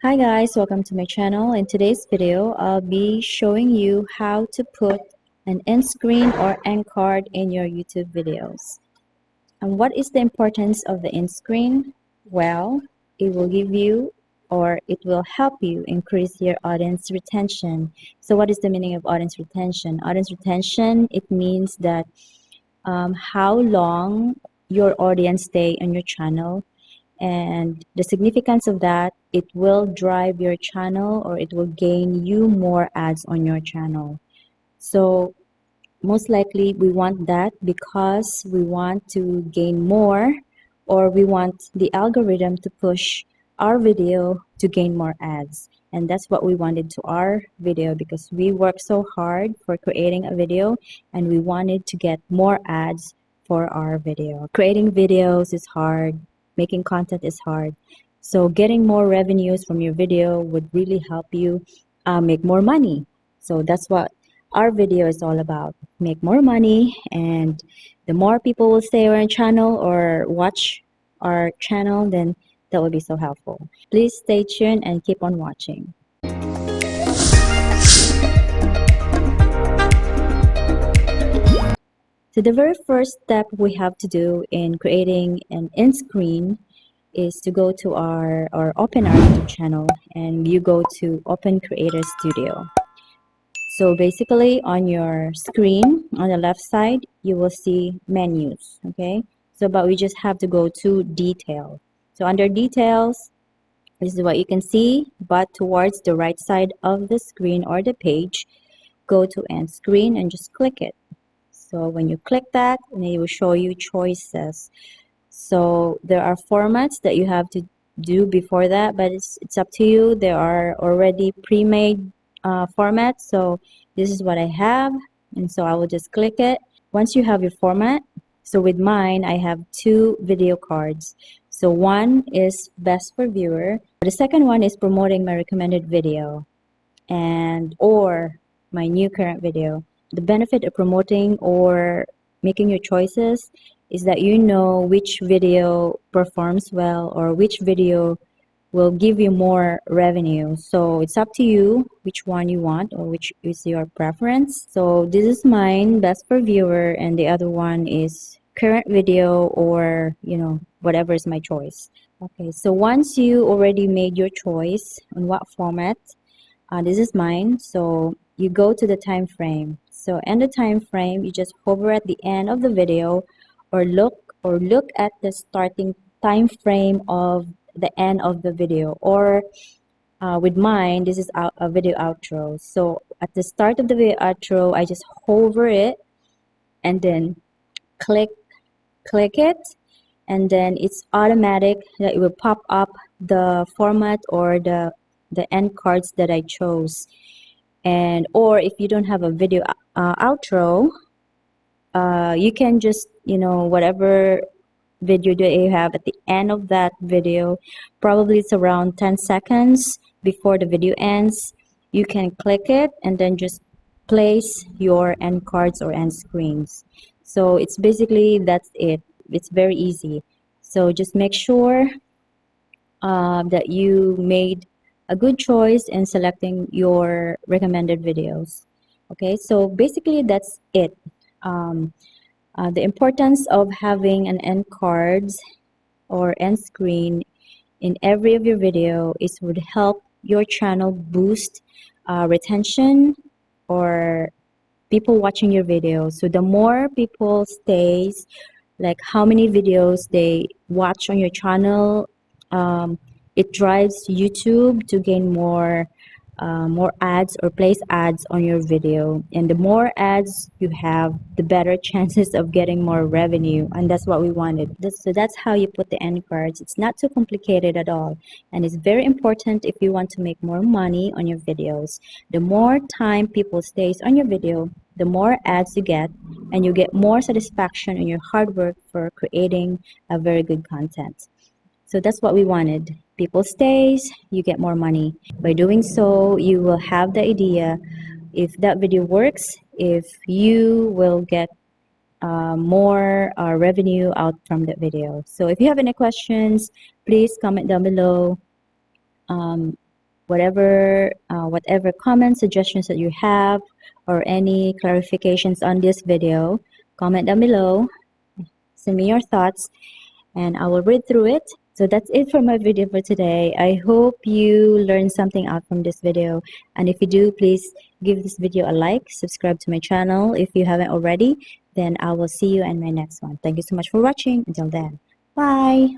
Hi guys, welcome to my channel. In today's video, I'll be showing you how to put an end screen or end card in your YouTube videos. And what is the importance of the end screen? Well, it will give you or it will help you increase your audience retention. So what is the meaning of audience retention? Audience retention, it means that how long your audience stay on your channel, and the significance of that, it will drive your channel or it will gain you more ads on your channel. So most likely we want that because we want to gain more, or we want the algorithm to push our video to gain more ads. And that's what we wanted to our video, because we worked so hard for creating a video and we wanted to get more ads for our video. Creating videos is hard, making content is hard. So getting more revenues from your video would really help you make more money. So that's what our video is all about. Make more money, and the more people will stay on our channel or watch our channel, then that will be so helpful. Please stay tuned and keep on watching. So the very first step we have to do in creating an end screen is to go to or open our YouTube channel, and you go to Open Creator Studio. So basically on your screen on the left side, you will see menus, okay? So but we just have to go to detail. So under details, this is what you can see, but towards the right side of the screen or the page, go to end screen and just click it. So when you click that, then it will show you choices. So there are formats that you have to do before that, but it's up to you. There are already pre-made formats. So this is what I have, and so I will just click it. Once you have your format, so with mine, I have two video cards. So one is best for viewer. The second one is promoting my recommended video and or my new current video. The benefit of promoting or making your choices is that you know which video performs well or which video will give you more revenue. So it's up to you which one you want or which is your preference. So this is mine, best per viewer, and the other one is current video, or whatever is my choice. Okay, so once you already made your choice on what format, this is mine. So you go to the time frame. So in the time frame, you just hover at the end of the video, or look at the starting time frame of the end of the video. Or with mine, this is a video outro. So at the start of the video outro, I just hover it and then click it, and then it's automatic that it will pop up the format or the end cards that I chose. And or if you don't have a video outro, you can just whatever video that you have at the end of that video, probably it's around 10 seconds before the video ends, you can click it and then just place your end cards or end screens. So it's basically that's it. It's very easy. So just make sure that you made a good choice in selecting your recommended videos. Okay, so basically that's it. The importance of having an end cards or end screen in every of your video is would help your channel boost retention or people watching your video. So the more people stays, like how many videos they watch on your channel, it drives YouTube to gain more ads or place ads on your video. And the more ads you have, the better chances of getting more revenue, and that's what we wanted. So that's how you put the end cards. It's not too complicated at all, and it's very important if you want to make more money on your videos. The more time people stays on your video, the more ads you get, and you get more satisfaction in your hard work for creating a very good content. So that's what we wanted. People stays, you get more money. By doing so, you will have the idea if that video works, if you will get more revenue out from that video. So if you have any questions, please comment down below. whatever comments, suggestions that you have, or any clarifications on this video, comment down below. Send me your thoughts and I will read through it. So that's it for my video for today. I hope you learned something out from this video. And if you do, please give this video a like, subscribe to my channel if you haven't already. Then I will see you in my next one. Thank you so much for watching. Until then, bye.